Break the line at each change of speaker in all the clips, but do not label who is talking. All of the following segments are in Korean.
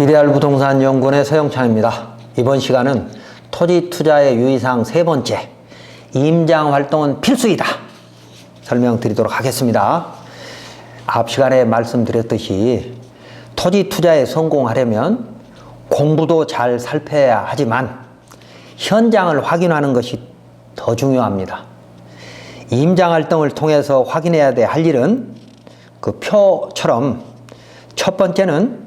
DDR 부동산 연구원의 서영찬입니다. 이번 시간은 토지 투자의 유의사항 세 번째, 임장 활동은 필수이다 설명드리도록 하겠습니다. 앞 시간에 말씀드렸듯이 토지 투자에 성공하려면 공부도 잘 살펴야 하지만 현장을 확인하는 것이 더 중요합니다. 임장 활동을 통해서 확인해야 할 일은 그 표처럼 첫 번째는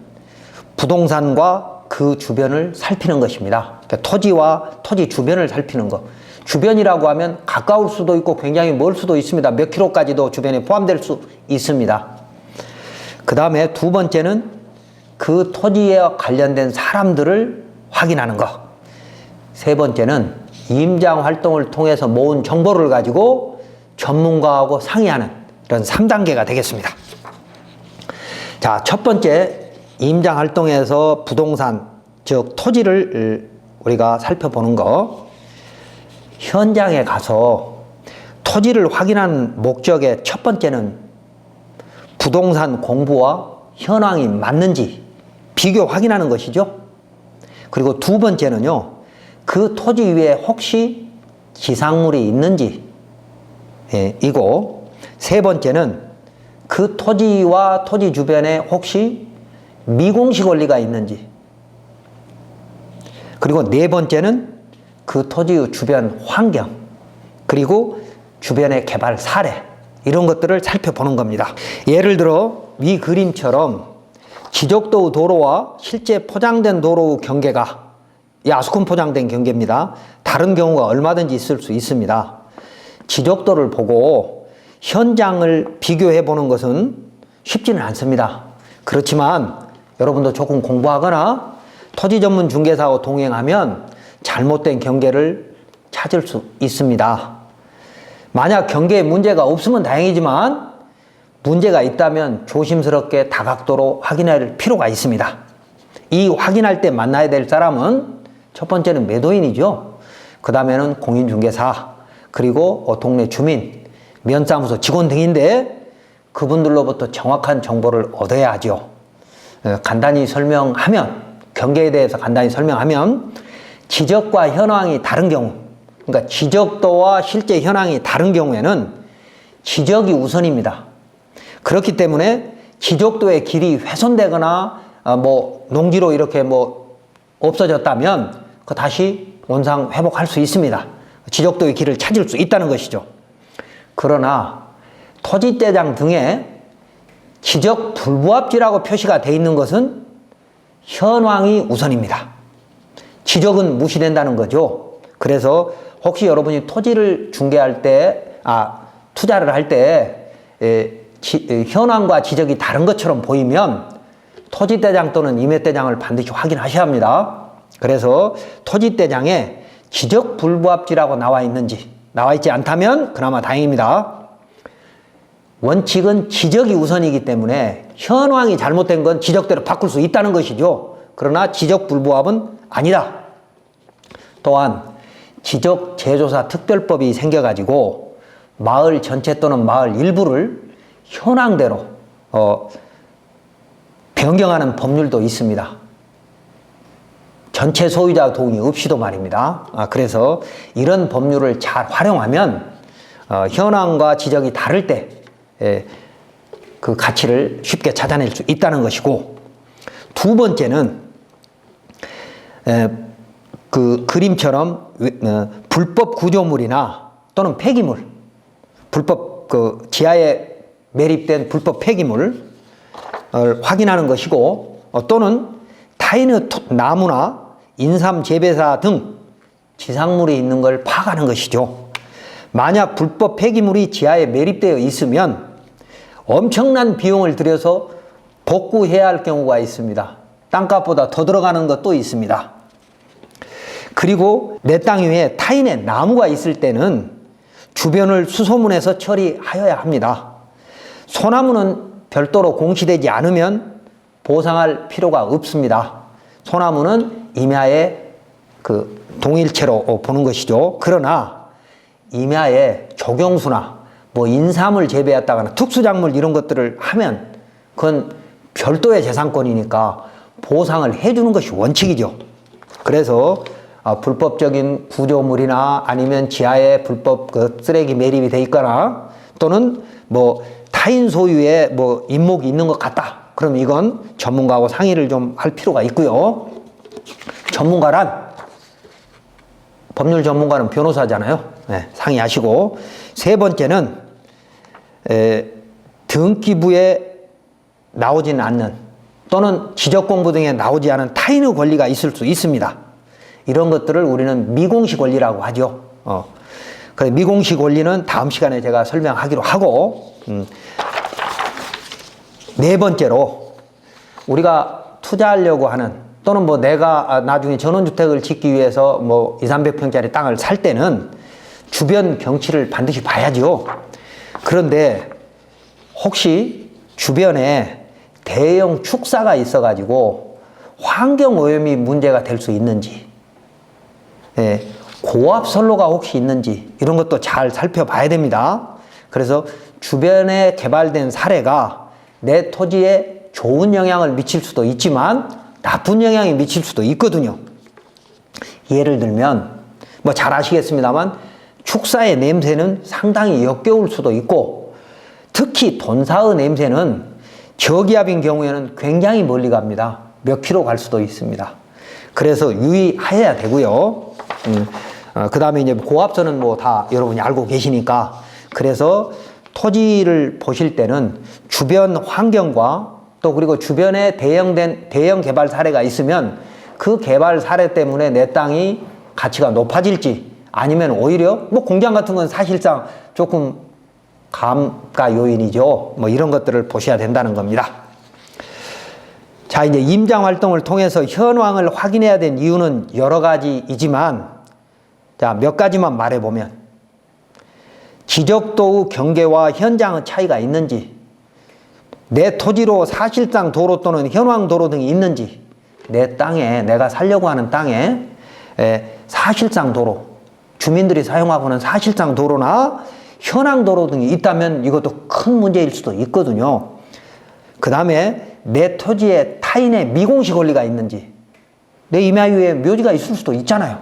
부동산과 그 주변을 살피는 것입니다. 그러니까 토지와 토지 주변을 살피는 것. 주변이라고 하면 가까울 수도 있고 굉장히 멀 수도 있습니다. 몇 킬로까지도 주변에 포함될 수 있습니다. 그 다음에 두 번째는 그 토지에 관련된 사람들을 확인하는 것. 세 번째는 임장 활동을 통해서 모은 정보를 가지고 전문가하고 상의하는 이런 3단계가 되겠습니다. 자, 첫 번째 임장 활동에서 부동산, 즉 토지를 우리가 살펴보는 거. 현장에 가서 토지를 확인하는 목적의 첫 번째는 부동산 공부와 현황이 맞는지 비교 확인하는 것이죠. 그리고 두 번째는요, 그 토지 위에 혹시 지상물이 있는지 이고, 세 번째는 그 토지와 토지 주변에 혹시 미공시 권리가 있는지, 그리고 네 번째는 그 토지의 주변 환경, 그리고 주변의 개발 사례, 이런 것들을 살펴보는 겁니다. 예를 들어 위 그림처럼 지적도 도로와 실제 포장된 도로의 경계가, 이 아스콘 포장된 경계입니다. 다른 경우가 얼마든지 있을 수 있습니다. 지적도를 보고 현장을 비교해 보는 것은 쉽지는 않습니다. 그렇지만 여러분도 조금 공부하거나 토지 전문 중개사와 동행하면 잘못된 경계를 찾을 수 있습니다. 만약 경계에 문제가 없으면 다행이지만 문제가 있다면 조심스럽게 다각도로 확인할 필요가 있습니다. 이 확인할 때 만나야 될 사람은 첫 번째는 매도인이죠. 그 다음에는 공인중개사, 그리고 동네 주민, 면사무소 직원 등인데 그분들로부터 정확한 정보를 얻어야 하죠. 간단히 설명하면, 경계에 대해서 간단히 설명하면, 지적과 현황이 다른 경우, 그러니까 지적도와 실제 현황이 다른 경우에는 지적이 우선입니다. 그렇기 때문에 지적도의 길이 훼손되거나 농지로 이렇게 없어졌다면 그 다시 원상 회복할 수 있습니다. 지적도의 길을 찾을 수 있다는 것이죠. 그러나 토지대장 등에 지적 불부합지라고 표시가 되어 있는 것은 현황이 우선입니다. 지적은 무시된다는 거죠. 그래서 혹시 여러분이 토지를 중개할 때, 투자를 할 때 현황과 지적이 다른 것처럼 보이면 토지대장 또는 임야대장을 반드시 확인하셔야 합니다. 그래서 토지대장에 지적 불부합지라고 나와 있지 않다면 그나마 다행입니다. 원칙은 지적이 우선이기 때문에 현황이 잘못된 건 지적대로 바꿀 수 있다는 것이죠. 그러나 지적 불부합은 아니다. 또한 지적 재조사 특별법이 생겨가지고 마을 전체 또는 마을 일부를 현황대로 변경하는 법률도 있습니다. 전체 소유자 동의 없이도 말입니다. 그래서 이런 법률을 잘 활용하면 현황과 지적이 다를 때 그 가치를 쉽게 찾아낼 수 있다는 것이고, 두 번째는 그 그림처럼 불법 구조물이나 또는 폐기물, 불법 지하에 매립된 불법 폐기물을 확인하는 것이고, 또는 타인의 나무나 인삼 재배사 등 지상물이 있는 걸 파악하는 것이죠. 만약 불법 폐기물이 지하에 매립되어 있으면 엄청난 비용을 들여서 복구해야 할 경우가 있습니다. 땅값보다 더 들어가는 것도 있습니다. 그리고 내 땅 위에 타인의 나무가 있을 때는 주변을 수소문해서 처리하여야 합니다. 소나무는 별도로 공시되지 않으면 보상할 필요가 없습니다. 소나무는 임야의 동일체로 보는 것이죠. 그러나 임야에 조경수나 인삼을 재배했다거나 특수작물 이런 것들을 하면 그건 별도의 재산권이니까 보상을 해주는 것이 원칙이죠. 그래서 불법적인 구조물이나 아니면 지하에 불법 그 쓰레기 매립이 돼 있거나 또는 뭐 타인 소유의 뭐 인목이 있는 것 같다. 그럼 이건 전문가하고 상의를 좀 할 필요가 있고요. 전문가란 법률 전문가는 변호사잖아요. 네, 상의하시고 세 번째는 등기부에 나오지는 않는 또는 지적공부 등에 나오지 않은 타인의 권리가 있을 수 있습니다. 이런 것들을 우리는 미공시 권리라고 하죠. 그래서 미공시 권리는 다음 시간에 제가 설명하기로 하고 네 번째로 우리가 투자하려고 하는 또는 뭐 내가 나중에 전원주택을 짓기 위해서 뭐 200~300평짜리 땅을 살 때는 주변 경치를 반드시 봐야죠. 그런데 혹시 주변에 대형 축사가 있어가지고 환경오염이 문제가 될 수 있는지, 고압선로가 혹시 있는지 이런 것도 잘 살펴봐야 됩니다. 그래서 주변에 개발된 사례가 내 토지에 좋은 영향을 미칠 수도 있지만 나쁜 영향이 미칠 수도 있거든요. 예를 들면 뭐 잘 아시겠습니다만 축사의 냄새는 상당히 역겨울 수도 있고 특히 돈사의 냄새는 저기압인 경우에는 굉장히 멀리 갑니다. 몇 킬로 갈 수도 있습니다. 그래서 유의해야 되고요. 그 다음에 이제 고압선은 뭐 다 여러분이 알고 계시니까 그래서 토지를 보실 때는 주변 환경과 또 그리고 주변에 대형 개발 사례가 있으면 그 개발 사례 때문에 내 땅이 가치가 높아질지 아니면 오히려 뭐 공장 같은 건 사실상 조금 감가 요인이죠. 뭐 이런 것들을 보셔야 된다는 겁니다. 자, 이제 임장 활동을 통해서 현황을 확인해야 된 이유는 여러 가지이지만 자, 몇 가지만 말해보면 지적도의 경계와 현장의 차이가 있는지 내 토지로 사실상 도로 또는 현황 도로 등이 있는지 내 땅에 내가 살려고 하는 땅에 사실상 도로 주민들이 사용하고는 사실상 도로나 현황 도로 등이 있다면 이것도 큰 문제일 수도 있거든요. 그 다음에 내 토지에 타인의 미공시 권리가 있는지 내 임야 위에 묘지가 있을 수도 있잖아요.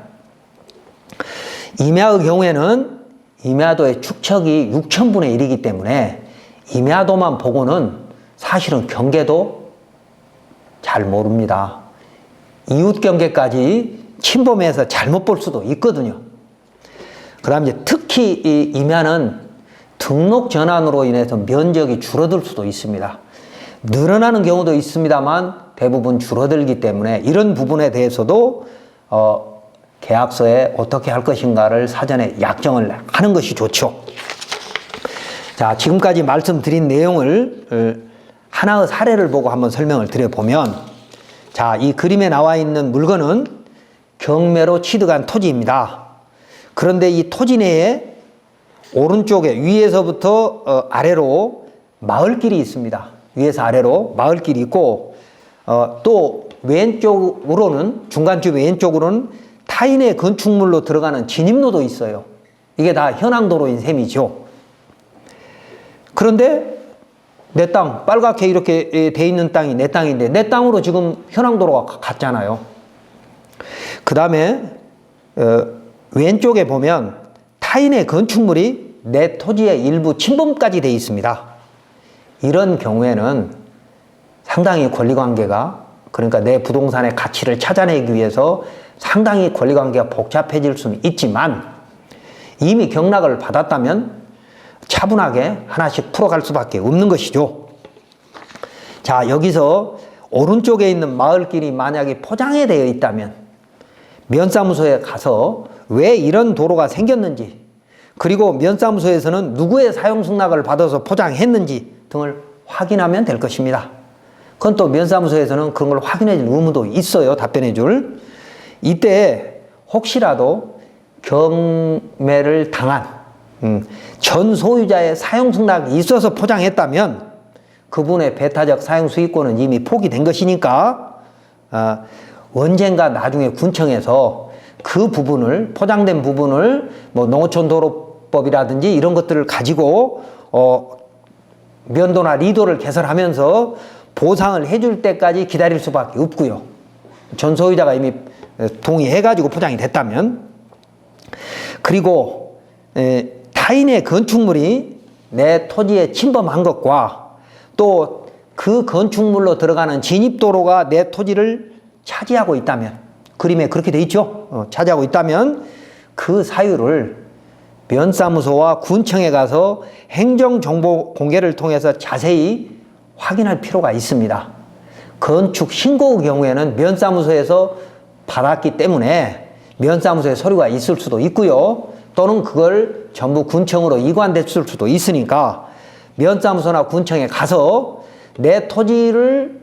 임야의 경우에는 임야도의 축척이 6,000분의 1이기 때문에 임야도만 보고는 사실은 경계도 잘 모릅니다. 이웃 경계까지 침범해서 잘못 볼 수도 있거든요. 그 다음 이제 특히 이 임야는 등록 전환으로 인해서 면적이 줄어들 수도 있습니다. 늘어나는 경우도 있습니다만 대부분 줄어들기 때문에 이런 부분에 대해서도 계약서에 어떻게 할 것인가를 사전에 약정을 하는 것이 좋죠. 자, 지금까지 말씀드린 내용을 하나의 사례를 보고 한번 설명을 드려보면 자, 이 그림에 나와 있는 물건은 경매로 취득한 토지입니다. 그런데 이 토지 내에 오른쪽에 위에서부터 아래로 마을길이 있습니다. 위에서 아래로 마을길이 있고 또 왼쪽으로는 중간쯤 왼쪽으로는 타인의 건축물로 들어가는 진입로도 있어요. 이게 다 현황도로인 셈이죠. 그런데 내 땅, 빨갛게 이렇게 돼 있는 땅이 내 땅인데 내 땅으로 지금 현황도로가 갔잖아요. 그 다음에 왼쪽에 보면 타인의 건축물이 내 토지의 일부 침범까지 돼 있습니다. 이런 경우에는 상당히 권리관계가 그러니까 내 부동산의 가치를 찾아내기 위해서 상당히 권리관계가 복잡해질 수는 있지만 이미 경락을 받았다면 차분하게 하나씩 풀어갈 수밖에 없는 것이죠. 자, 여기서 오른쪽에 있는 마을길이 만약에 포장이 되어 있다면 면사무소에 가서 왜 이런 도로가 생겼는지 그리고 면사무소에서는 누구의 사용 승낙을 받아서 포장했는지 등을 확인하면 될 것입니다. 그건 또 면사무소에서는 그런 걸 확인해 줄 의무도 있어요. 답변해 줄. 이때 혹시라도 경매를 당한 전 소유자의 사용 승낙이 있어서 포장했다면 그분의 배타적 사용 수익권은 이미 포기된 것이니까 언젠가 나중에 군청에서 그 부분을 포장된 부분을 뭐 농어촌도로법이라든지 이런 것들을 가지고 면도나 리도를 개설하면서 보상을 해줄 때까지 기다릴 수밖에 없고요. 전 소유자가 이미 동의해가지고 포장이 됐다면. 그리고 타인의 건축물이 내 토지에 침범한 것과 또 그 건축물로 들어가는 진입도로가 내 토지를 차지하고 있다면, 그림에 그렇게 돼 있죠. 차지하고 있다면 그 사유를 면사무소와 군청에 가서 행정정보 공개를 통해서 자세히 확인할 필요가 있습니다. 건축 신고의 경우에는 면사무소에서 받았기 때문에 면사무소에 서류가 있을 수도 있고요. 또는 그걸 전부 군청으로 이관됐을 수도 있으니까 면사무소나 군청에 가서 내 토지를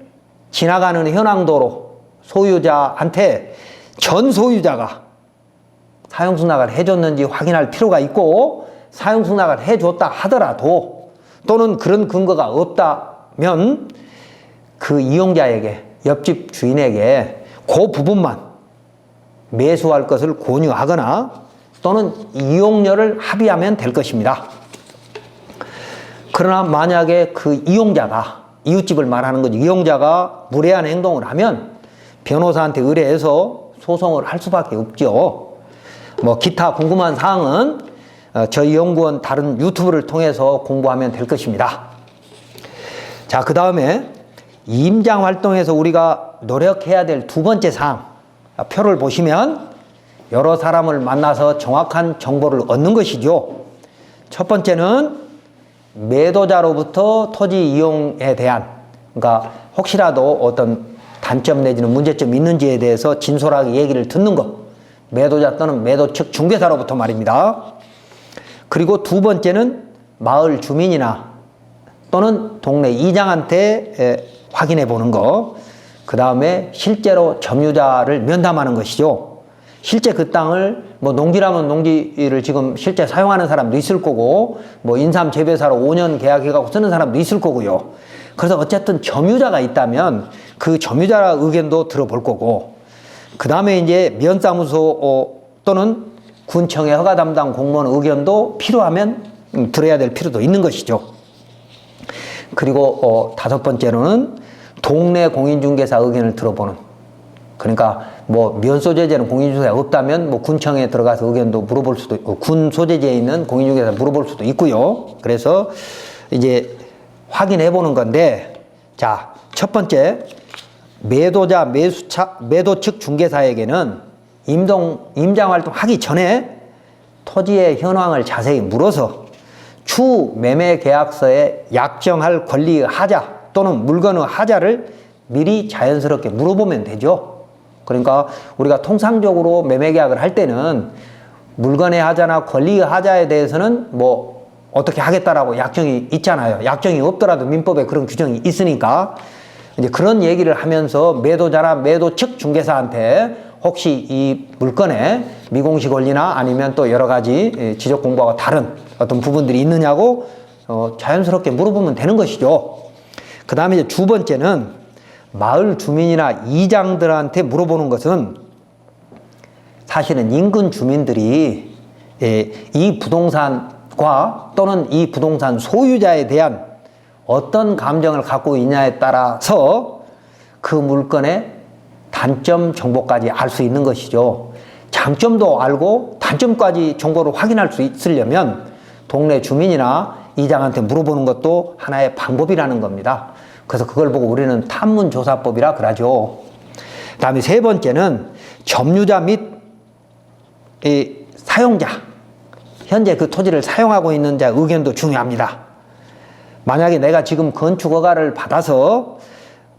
지나가는 현황도로 소유자한테 전 소유자가 사용승낙을 해줬는지 확인할 필요가 있고, 사용승낙을 해줬다 하더라도 또는 그런 근거가 없다면 그 이용자에게, 옆집 주인에게 그 부분만 매수할 것을 권유하거나 또는 이용료를 합의하면 될 것입니다. 그러나 만약에 그 이용자가, 이웃집을 말하는 거죠, 이용자가 무례한 행동을 하면 변호사한테 의뢰해서 소송을 할 수밖에 없죠. 기타 궁금한 사항은 저희 연구원 다른 유튜브를 통해서 공부하면 될 것입니다. 자, 그 다음에 임장 활동에서 우리가 노력해야 될 두 번째 사항, 표를 보시면 여러 사람을 만나서 정확한 정보를 얻는 것이죠. 첫 번째는 매도자로부터 토지 이용에 대한, 그러니까 혹시라도 어떤 단점 내지는 문제점이 있는지에 대해서 진솔하게 얘기를 듣는 것, 매도자 또는 매도 측 중개사로부터 말입니다. 그리고 두 번째는 마을 주민이나 또는 동네 이장한테 확인해 보는 거, 그 다음에 실제로 점유자를 면담하는 것이죠. 실제 그 땅을 농지라면 농지를 지금 실제 사용하는 사람도 있을 거고, 인삼 재배사로 5년 계약해가고 쓰는 사람도 있을 거고요. 그래서 어쨌든 점유자가 있다면 그 점유자 의견도 들어볼 거고, 그 다음에 이제 면사무소 또는 군청의 허가 담당 공무원 의견도 필요하면 들어야 될 필요도 있는 것이죠. 그리고 다섯 번째로는 동네 공인중개사 의견을 들어보는, 그러니까 면소재지에는 공인중개사가 없다면 군청에 들어가서 의견도 물어볼 수도 있고, 군 소재지에 있는 공인중개사 물어볼 수도 있고요. 그래서 이제 확인해 보는 건데, 자, 첫 번째, 매도자, 매도 측 중개사에게는 임장 활동 하기 전에 토지의 현황을 자세히 물어서 추 매매 계약서에 약정할 권리의 하자 또는 물건의 하자를 미리 자연스럽게 물어보면 되죠. 그러니까 우리가 통상적으로 매매 계약을 할 때는 물건의 하자나 권리의 하자에 대해서는 어떻게 하겠다라고 약정이 있잖아요. 약정이 없더라도 민법에 그런 규정이 있으니까 이제 그런 얘기를 하면서 매도자나 매도 측 중개사한테 혹시 이 물건에 미공시 권리나 아니면 또 여러 가지 지적 공부하고 다른 어떤 부분들이 있느냐고 자연스럽게 물어보면 되는 것이죠. 그 다음에 이제 두 번째는 마을 주민이나 이장들한테 물어보는 것은 사실은 인근 주민들이 이 부동산과 또는 이 부동산 소유자에 대한 어떤 감정을 갖고 있냐에 따라서 그 물건의 단점 정보까지 알 수 있는 것이죠. 장점도 알고 단점까지 정보를 확인할 수 있으려면 동네 주민이나 이장한테 물어보는 것도 하나의 방법이라는 겁니다. 그래서 그걸 보고 우리는 탐문조사법이라 그러죠. 그 다음에 세 번째는 점유자 및 사용자, 현재 그 토지를 사용하고 있는 자 의견도 중요합니다. 만약에 내가 지금 건축허가를 받아서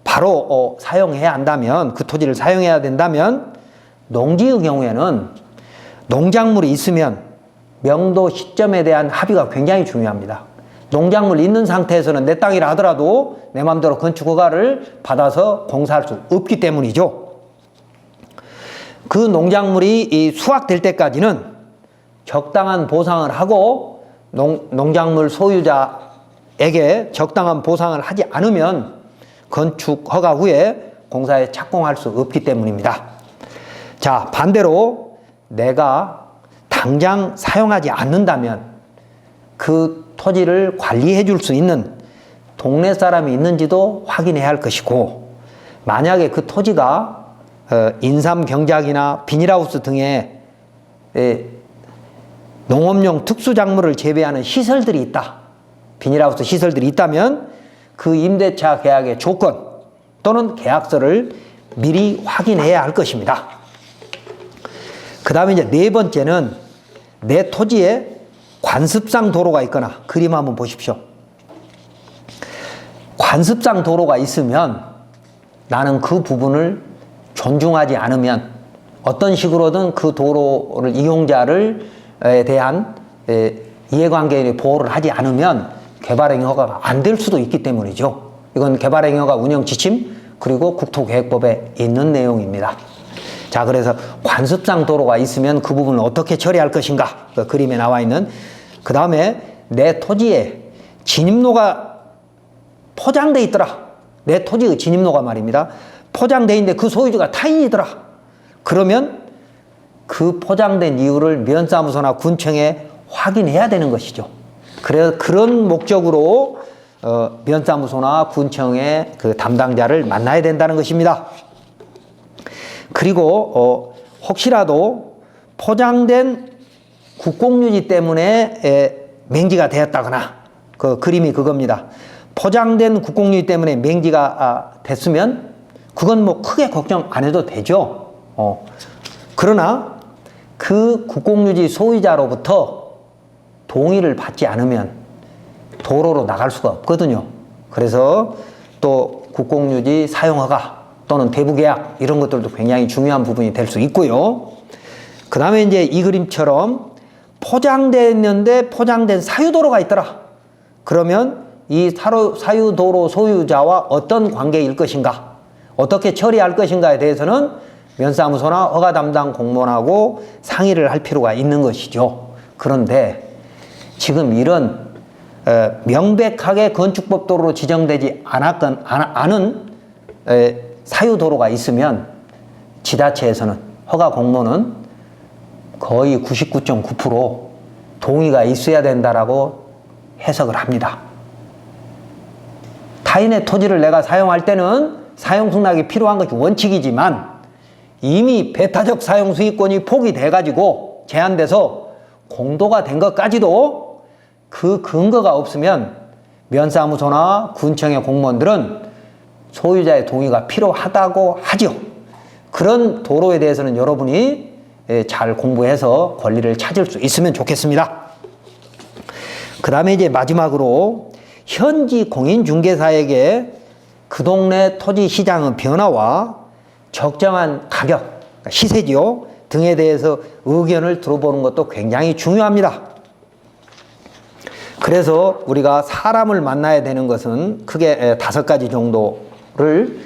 바로 사용해야 한다면, 그 토지를 사용해야 된다면 농지의 경우에는 농작물이 있으면 명도 시점에 대한 합의가 굉장히 중요합니다. 농작물 있는 상태에서는 내 땅이라 하더라도 내 마음대로 건축허가를 받아서 공사할 수 없기 때문이죠. 그 농작물이 수확될 때까지는 적당한 보상을 하고 농작물 소유자에게 적당한 보상을 하지 않으면 건축허가 후에 공사에 착공할 수 없기 때문입니다. 자, 반대로 내가 당장 사용하지 않는다면 그 토지를 관리해 줄 수 있는 동네 사람이 있는지도 확인해야 할 것이고, 만약에 그 토지가 인삼 경작이나 비닐하우스 등의 농업용 특수작물을 재배하는 시설들이 있다, 비닐하우스 시설들이 있다면 그 임대차 계약의 조건 또는 계약서를 미리 확인해야 할 것입니다. 그 다음에 이제 네 번째는 내 토지에 관습상 도로가 있거나, 그림 한번 보십시오. 관습상 도로가 있으면 나는 그 부분을 존중하지 않으면, 어떤 식으로든 그 도로를 이용자를에 대한 이해관계의 보호를 하지 않으면 개발행위 허가가 안 될 수도 있기 때문이죠. 이건 개발행위 허가 운영 지침 그리고 국토계획법에 있는 내용입니다. 자, 그래서 관습상 도로가 있으면 그 부분을 어떻게 처리할 것인가, 그 그림에 나와 있는. 그 다음에 내 토지에 진입로가 포장돼 있더라. 내 토지의 진입로가 말입니다. 포장돼 있는데 그 소유주가 타인이더라. 그러면 그 포장된 이유를 면사무소나 군청에 확인해야 되는 것이죠. 그래서 그런 목적으로 면사무소나 군청의 그 담당자를 만나야 된다는 것입니다. 그리고 혹시라도 포장된 국공유지 때문에 맹지가 되었다거나, 그 그림이 그겁니다. 포장된 국공유지 때문에 맹지가 됐으면 그건 뭐 크게 걱정 안 해도 되죠. 그러나 그 국공유지 소유자로부터 동의를 받지 않으면 도로로 나갈 수가 없거든요. 그래서 또 국공유지 사용허가 또는 대부계약, 이런 것들도 굉장히 중요한 부분이 될 수 있고요. 그 다음에 이제 이 그림처럼 포장됐는데 포장된 사유도로가 있더라. 그러면 이 사유도로 소유자와 어떤 관계일 것인가, 어떻게 처리할 것인가에 대해서는 면사무소나 허가 담당 공무원하고 상의를 할 필요가 있는 것이죠. 그런데 지금 이런 명백하게 건축법도로로 지정되지 않은 사유도로가 있으면 지자체에서는, 허가 공무원은 거의 99.9% 동의가 있어야 된다라고 해석을 합니다. 타인의 토지를 내가 사용할 때는 사용승낙이 필요한 것이 원칙이지만 이미 배타적 사용수익권이 포기돼가지고 제한돼서 공도가 된 것까지도 그 근거가 없으면 면사무소나 군청의 공무원들은 소유자의 동의가 필요하다고 하죠. 그런 도로에 대해서는 여러분이 잘 공부해서 권리를 찾을 수 있으면 좋겠습니다. 그 다음에 이제 마지막으로 현지 공인중개사에게 그 동네 토지 시장의 변화와 적정한 가격, 시세지요 등에 대해서 의견을 들어보는 것도 굉장히 중요합니다. 그래서 우리가 사람을 만나야 되는 것은 크게 5가지 정도를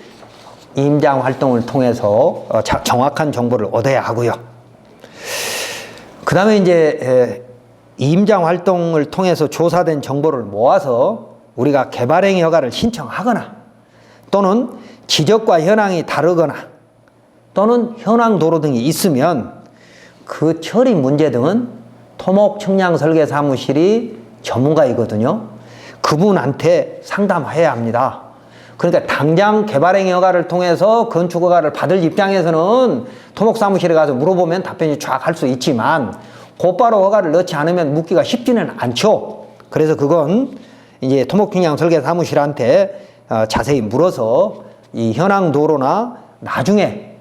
임장 활동을 통해서 정확한 정보를 얻어야 하고요. 그 다음에 이제 임장 활동을 통해서 조사된 정보를 모아서 우리가 개발행위 허가를 신청하거나, 또는 지적과 현황이 다르거나, 또는 현황 도로 등이 있으면 그 처리 문제 등은 토목측량설계사무실이 전문가이거든요. 그분한테 상담해야 합니다. 그러니까 당장 개발행위 허가를 통해서 건축허가를 받을 입장에서는 토목사무실에 가서 물어보면 답변이 쫙 할 수 있지만 곧바로 허가를 넣지 않으면 묻기가 쉽지는 않죠. 그래서 그건 이제 토목측량설계사무실한테 자세히 물어서 이 현황 도로나 나중에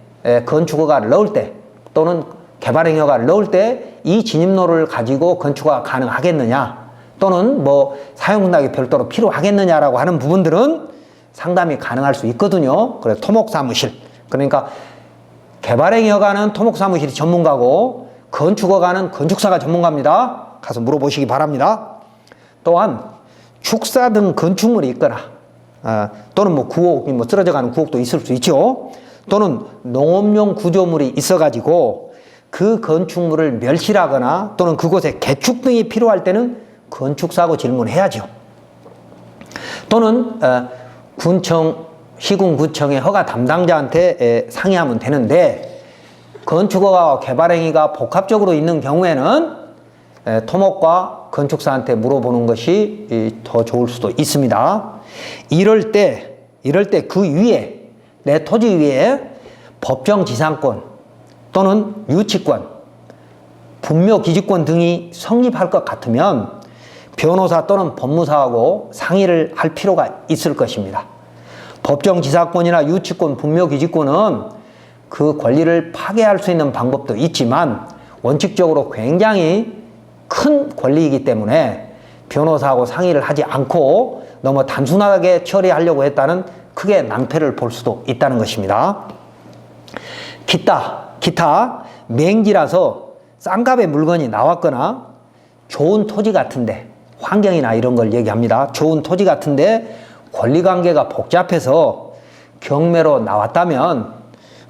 건축허가를 넣을 때 또는 개발행위 허가를 넣을 때 이 진입로를 가지고 건축허가 가능하겠느냐, 또는 뭐 사용승낙이 별도로 필요하겠느냐라고 하는 부분들은 상담이 가능할 수 있거든요. 그래서 토목사무실, 그러니까 개발행위 허가는 토목사무실이 전문가고 건축허가는 건축사가 전문가입니다. 가서 물어보시기 바랍니다. 또한 축사 등 건축물이 있거나 또는 뭐 구옥, 뭐 쓰러져가는 구옥도 있을 수 있죠. 또는 농업용 구조물이 있어가지고 그 건축물을 멸실하거나 또는 그곳에 개축 등이 필요할 때는 건축사하고 질문해야죠. 또는 군청, 시군구청의 허가 담당자한테 상의하면 되는데, 건축허가와 개발행위가 복합적으로 있는 경우에는 토목과 건축사한테 물어보는 것이 더 좋을 수도 있습니다. 이럴 때 그 위에, 내 토지 위에 법정 지상권 또는 유치권, 분묘 기지권 등이 성립할 것 같으면 변호사 또는 법무사하고 상의를 할 필요가 있을 것입니다. 법정 지상권이나 유치권, 분묘 기지권은 그 권리를 파괴할 수 있는 방법도 있지만 원칙적으로 굉장히 큰 권리이기 때문에 변호사하고 상의를 하지 않고 너무 단순하게 처리하려고 했다는 크게 낭패를 볼 수도 있다는 것입니다. 기타 맹지라서 싼값의 물건이 나왔거나 좋은 토지 같은데, 환경이나 이런 걸 얘기합니다. 좋은 토지 같은데 권리관계가 복잡해서 경매로 나왔다면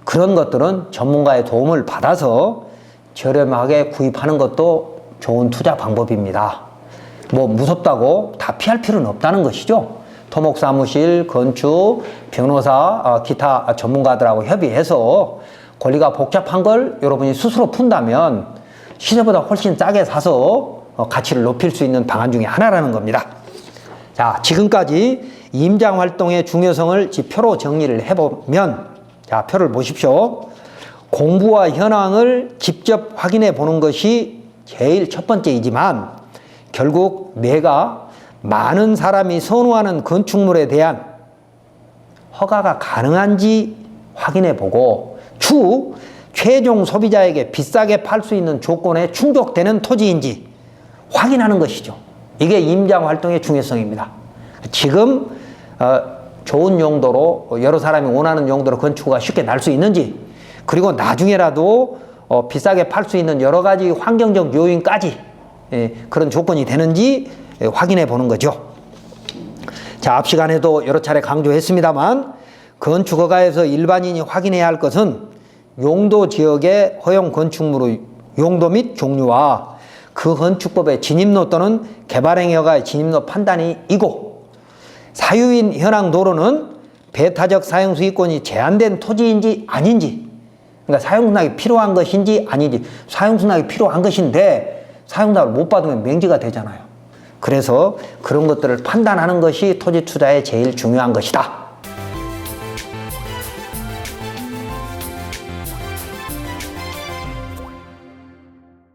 그런 것들은 전문가의 도움을 받아서 저렴하게 구입하는 것도 좋은 투자 방법입니다. 뭐 무섭다고 다 피할 필요는 없다는 것이죠. 토목사무실, 건축, 변호사, 기타 전문가들하고 협의해서 권리가 복잡한 걸 여러분이 스스로 푼다면 시세보다 훨씬 싸게 사서 가치를 높일 수 있는 방안 중에 하나라는 겁니다. 자, 지금까지 임장활동의 중요성을 표로 정리를 해보면, 자, 표를 보십시오. 공부와 현황을 직접 확인해 보는 것이 제일 첫 번째이지만 결국 내가 많은 사람이 선호하는 건축물에 대한 허가가 가능한지 확인해 보고 추후 최종 소비자에게 비싸게 팔 수 있는 조건에 충족되는 토지인지 확인하는 것이죠. 이게 임장활동의 중요성입니다. 지금 좋은 용도로 여러 사람이 원하는 용도로 건축가 쉽게 날 수 있는지, 그리고 나중에라도 비싸게 팔 수 있는 여러 가지 환경적 요인까지 그런 조건이 되는지 확인해 보는 거죠. 자, 앞 시간에도 여러 차례 강조했습니다만 건축허가에서 일반인이 확인해야 할 것은 용도 지역의 허용 건축물의 용도 및 종류와 그 건축법의 진입로 또는 개발행위 허가의 진입로 판단이고, 사유인 현황 도로는 배타적 사용수익권이 제한된 토지인지 아닌지, 그러니까 사용수납이 필요한 것인지 아닌지, 사용수납이 필요한 것인데 사용수납을 못 받으면 맹지가 되잖아요. 그래서 그런 것들을 판단하는 것이 토지 투자의 제일 중요한 것이다.